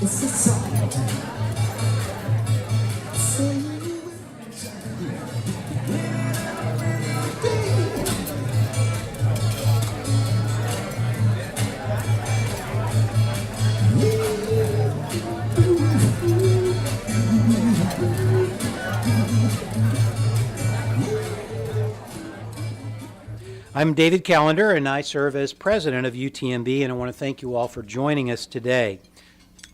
It's a song. I'm David Callender, and I serve as president of UTMB, and I want to thank you all for joining us today.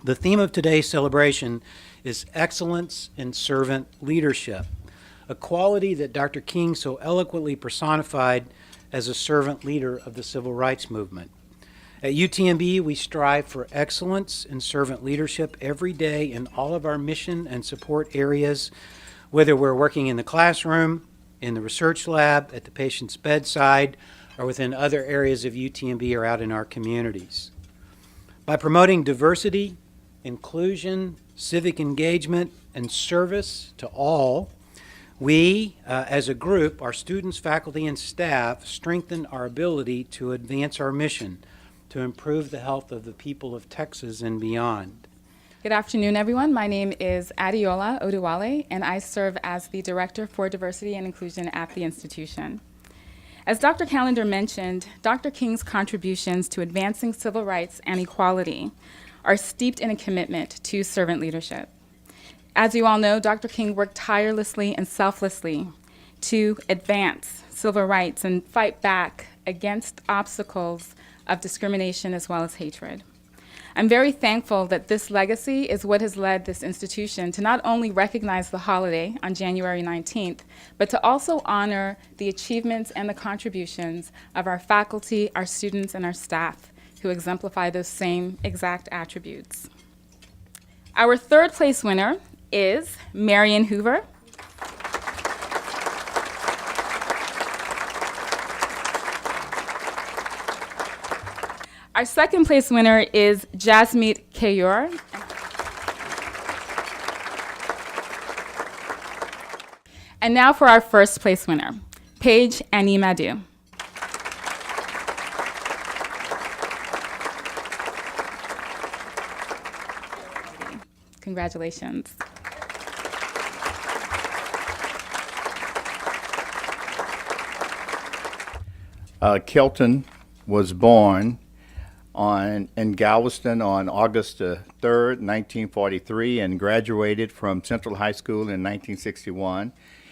The theme of today's celebration is excellence in servant leadership, a quality that Dr. King so eloquently personified as a servant leader of the civil rights movement. At UTMB, we strive for excellence in servant leadership every day in all of our mission and support areas, whether we're working in the classroom, in the research lab, at the patient's bedside, or within other areas of UTMB or out in our communities. By promoting diversity, inclusion, civic engagement, and service to all, we, as a group, our students, faculty, and staff, strengthen our ability to advance our mission to improve the health of the people of Texas and beyond. Good afternoon, everyone. My name is Adiola Oduwale, and I serve as the Director for Diversity and Inclusion at the institution. As Dr. Callender mentioned, Dr. King's contributions to advancing civil rights and equality are steeped in a commitment to servant leadership. As you all know, Dr. King worked tirelessly and selflessly to advance civil rights and fight back against obstacles of discrimination as well as hatred. I'm very thankful that this legacy is what has led this institution to not only recognize the holiday on January 19th, but to also honor the achievements and the contributions of our faculty, our students, and our staff who exemplify those same exact attributes. Our third place winner is Marion Hoover. Our second place winner is Jasmeet Kaur. And now for our first place winner, Paige Animadu. Congratulations. Kelton was born in Galveston on August 3rd, 1943, and graduated from Central High School in 1961.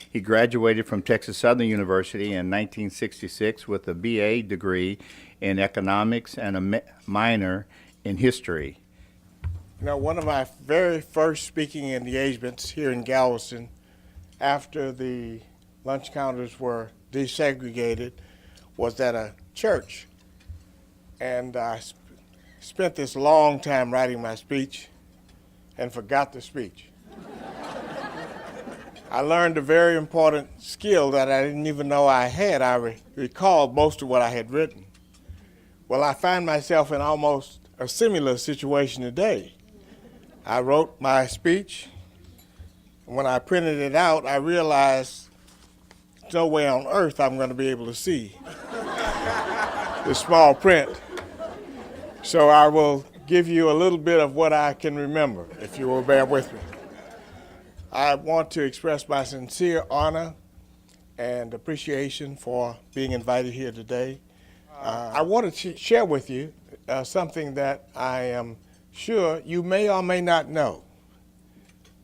He graduated from Texas Southern University in 1966 with a BA degree in economics and a minor in history. Now, one of my very first speaking engagements here in Galveston, after the lunch counters were desegregated, was at a church. And I spent this long time writing my speech and forgot the speech. I learned a very important skill that I didn't even know I had. I recalled most of what I had written. Well, I find myself in almost a similar situation today. I wrote my speech, and when I printed it out, I realized there's no way on earth I'm going to be able to see the small print. So I will give you a little bit of what I can remember, if you will bear with me. I want to express my sincere honor and appreciation for being invited here today. I want to share with you something that I am sure you may or may not know.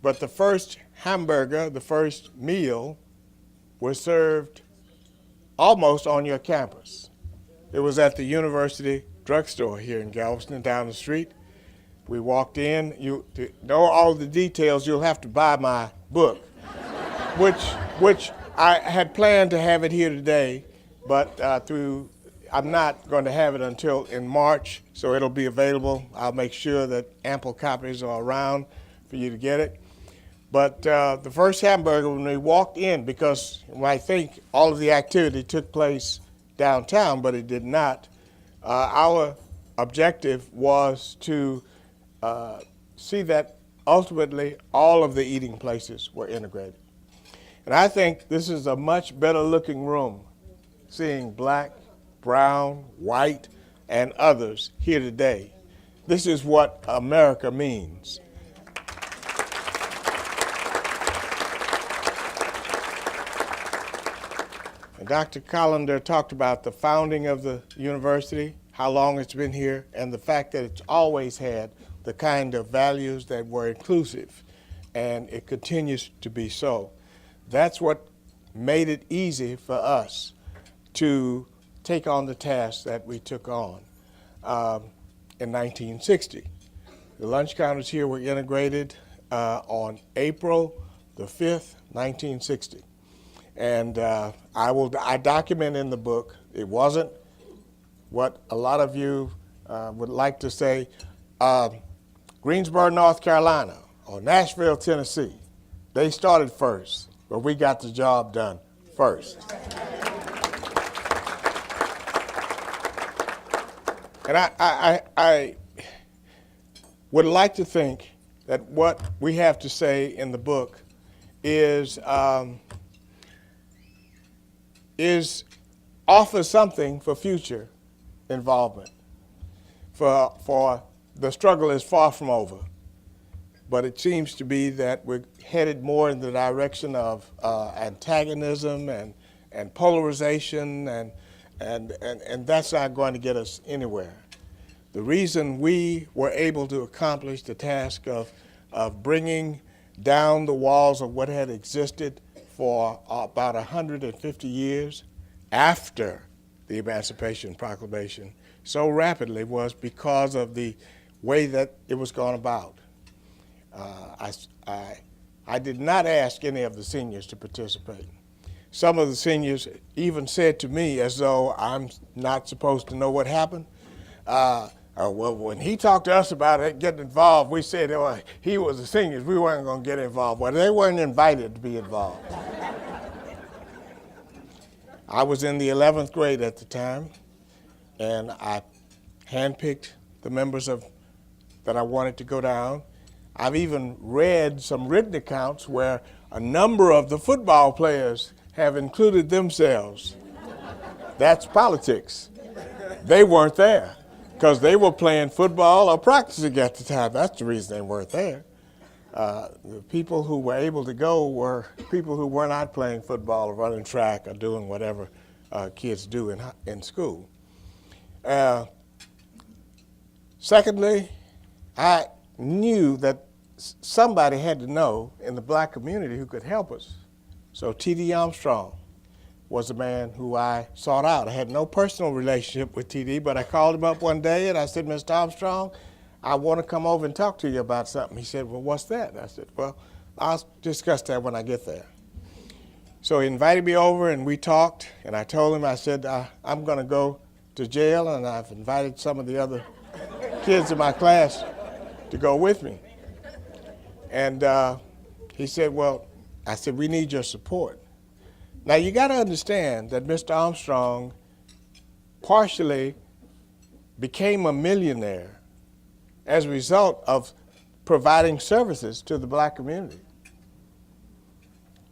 But the first hamburger, the first meal, was served almost on your campus. It was at the University drugstore here in Galveston, down the street. We walked in. To know all the details, you'll have to buy my book, which I had planned to have it here today, but I'm not going to have it until in March, so it'll be available. I'll make sure that ample copies are around for you to get it. But the first hamburger, when we walked in, because you might think all of the activity took place downtown, but it did not. Our objective was to see that ultimately all of the eating places were integrated. And I think this is a much better looking room, seeing black, brown, white, and others here today This is what America means. And Dr. Callender talked about the founding of the university, how long it's been here, and the fact that it's always had the kind of values that were inclusive, and it continues to be so. That's what made it easy for us to take on the task that we took on in 1960. The lunch counters here were integrated on April the 5th, 1960. And I document in the book, it wasn't what a lot of you would like to say, Greensboro, North Carolina, or Nashville, Tennessee. They started first, but we got the job done first. And I would like to think that what we have to say in the book is offer something for future involvement. For the struggle is far from over, but it seems to be that we're headed more in the direction of antagonism and polarization, and that's not going to get us anywhere. The reason we were able to accomplish the task of bringing down the walls of what had existed for about 150 years after the Emancipation Proclamation so rapidly was because of the way that it was gone about. I did not ask any of the seniors to participate. Some of the seniors even said to me, as though I'm not supposed to know what happened, well, when he talked to us about it, getting involved, we said, oh, he was the seniors, we weren't going to get involved. Well, they weren't invited to be involved. I was in the 11th grade at the time, and I handpicked the members that I wanted to go down. I've even read some written accounts where a number of the football players have included themselves. That's politics. They weren't there because they were playing football or practicing at the time. That's the reason they weren't there. The people who were able to go were people who were not playing football or running track or doing whatever kids do in school. Secondly, I knew that somebody had to know in the black community who could help us. So T.D. Armstrong was the man who I sought out. I had no personal relationship with T.D., but I called him up one day and I said, Mr. Armstrong, I want to come over and talk to you about something. He said, well, what's that? I said, well, I'll discuss that when I get there. So he invited me over and we talked, and I told him, I said, I'm going to go to jail, and I've invited some of the other kids in my class to go with me. And he said, well, I said, we need your support. Now, you got to understand that Mr. Armstrong partially became a millionaire as a result of providing services to the black community.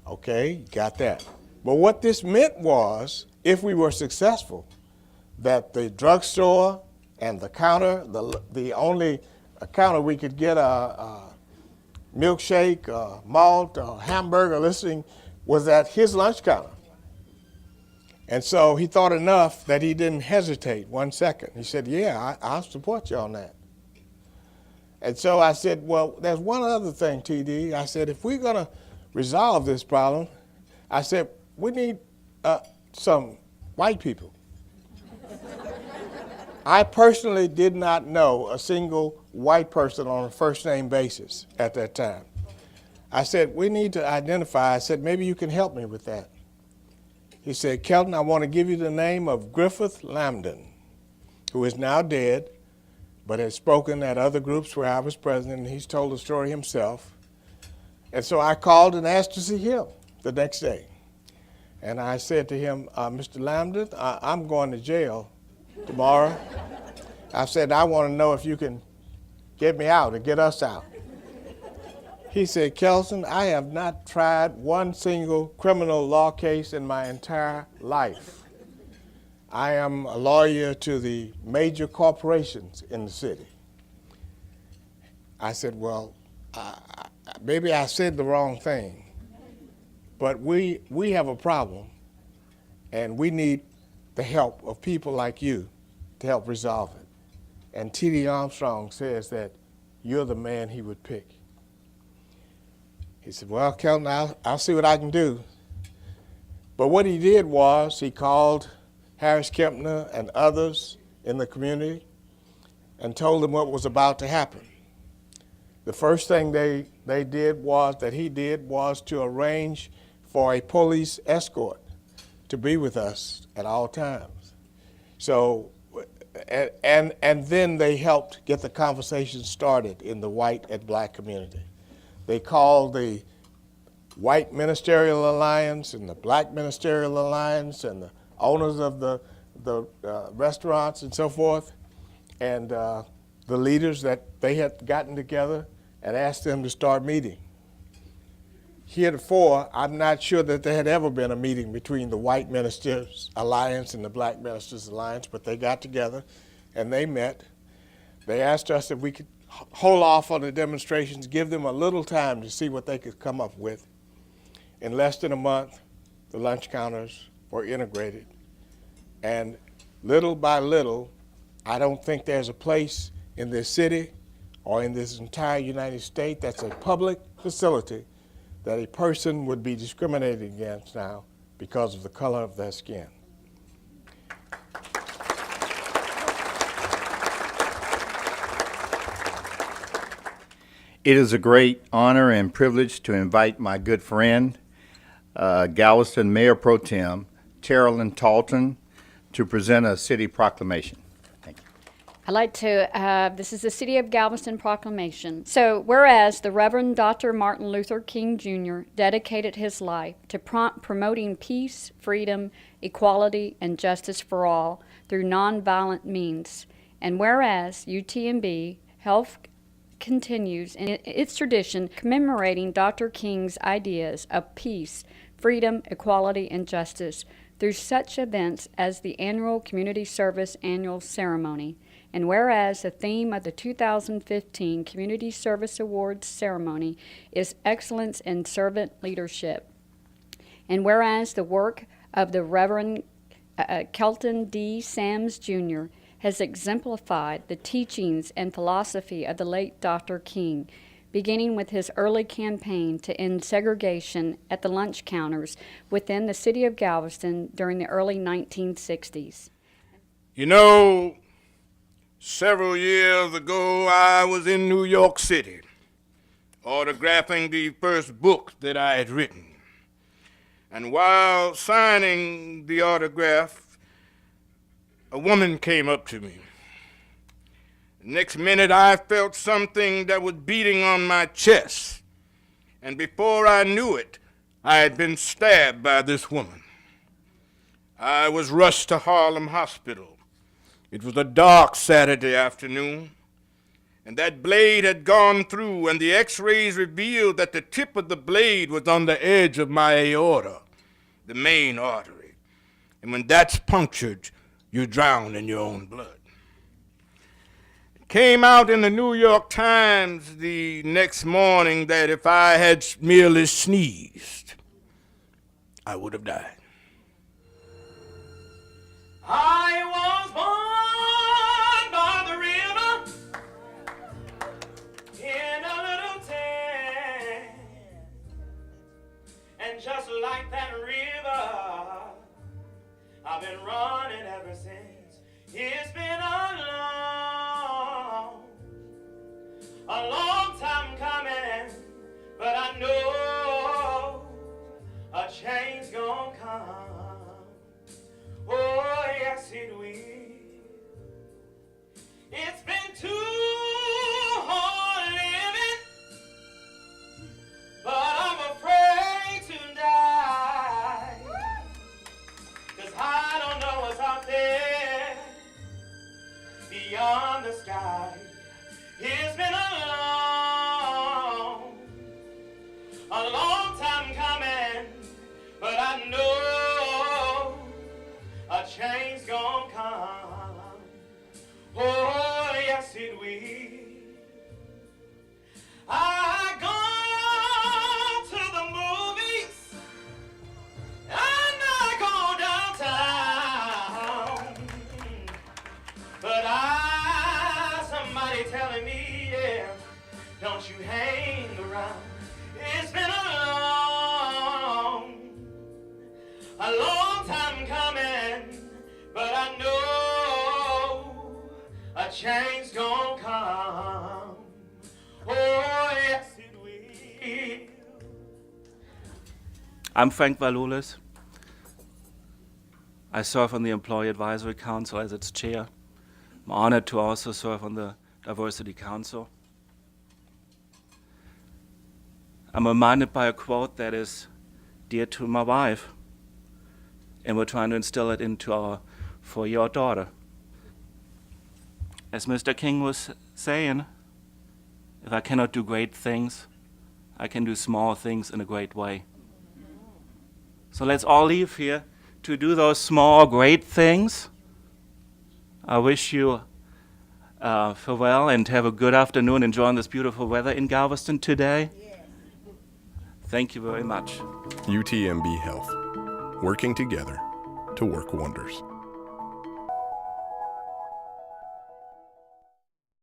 Okay, got that. But what this meant was, if we were successful, that the drugstore and the counter, the only counter we could get a milkshake, malt, hamburger listing was at his lunch counter. And so he thought enough that he didn't hesitate 1 second. He said, yeah, I'll support you on that. And so I said, well, there's one other thing, TD. I said, if we're going to resolve this problem, I said, we need some white people. I personally did not know a single white person on a first name basis at that time. I said, we need to identify. I said, maybe you can help me with that. He said, Kelton, I want to give you the name of Griffith Lambden, who is now dead, but has spoken at other groups where I was president, and he's told the story himself. And so I called and asked to see him the next day. And I said to him, Mr. Lambden, I'm going to jail tomorrow. I said, I want to know if you can get me out or get us out. He said, Kelson, I have not tried one single criminal law case in my entire life. I am a lawyer to the major corporations in the city. I said, well, maybe I said the wrong thing, but we have a problem, and we need the help of people like you to help resolve it. And T.D. Armstrong says that you're the man he would pick. He said, well, Kelton, I'll see what I can do. But what he did was he called Harris Kempner and others in the community and told them what was about to happen. The first thing he did was to arrange for a police escort to be with us at all times. So, and then they helped get the conversation started in the white and black community. They called the White Ministerial Alliance and the Black Ministerial Alliance and the owners of the restaurants and so forth, and the leaders that they had gotten together and asked them to start meeting. Heretofore, I'm not sure that there had ever been a meeting between the White Ministers Alliance and the Black Ministers Alliance, but they got together and they met. They asked us if we could hold off on the demonstrations, give them a little time to see what they could come up with. In less than a month, the lunch counters were integrated. And little by little, I don't think there's a place in this city or in this entire United States that's a public facility that a person would be discriminated against now because of the color of their skin. It is a great honor and privilege to invite my good friend, Galveston Mayor Pro Tem, Terrellyn Talton, to present a city proclamation. Thank you. I'd like to, this is the City of Galveston proclamation. So, whereas the Reverend Dr. Martin Luther King Jr. dedicated his life to promoting peace, freedom, equality, and justice for all through nonviolent means, and whereas UTMB Health continues in its tradition commemorating Dr. King's ideas of peace, freedom, equality, and justice through such events as the annual Community Service Annual Ceremony. And whereas the theme of the 2015 Community Service Awards ceremony is Excellence in Servant Leadership. And whereas the work of the Reverend Kelton D. Sams Jr. has exemplified the teachings and philosophy of the late Dr. King, beginning with his early campaign to end segregation at the lunch counters within the city of Galveston during the early 1960s. You know, several years ago, I was in New York City, autographing the first book that I had written. And while signing the autograph, a woman came up to me. The next minute, I felt something that was beating on my chest. And before I knew it, I had been stabbed by this woman. I was rushed to Harlem Hospital. It was a dark Saturday afternoon, and that blade had gone through, and the x-rays revealed that the tip of the blade was on the edge of my aorta, the main artery. And when that's punctured, you drown in your own blood. It came out in the New York Times the next morning that if I had merely sneezed, I would have died. I was born by the river in a little town, and just like that river, I've been running ever since. It's been a long time coming, but I know a change gonna come. Oh, yes, it will. It's been too hard living, but I'm afraid to die, 'cause I don't know what's out there beyond the sky. It's been a long time coming, but I know a change gonna come. Oh, yes, it will. around. It's been a long time coming, but I know a change gonna come. Oh, yes, it will. I'm Frank Valulis. I serve on the Employee Advisory Council as its chair. I'm honored to also serve on the Diversity Council. I'm reminded by a quote that is dear to my wife, and we're trying to instill it into our 4-year-old daughter. As Mr. King was saying, if I cannot do great things, I can do small things in a great way. So let's all leave here to do those small, great things. I wish you farewell and have a good afternoon enjoying this beautiful weather in Galveston today. Thank you very much. UTMB Health, working together to work wonders.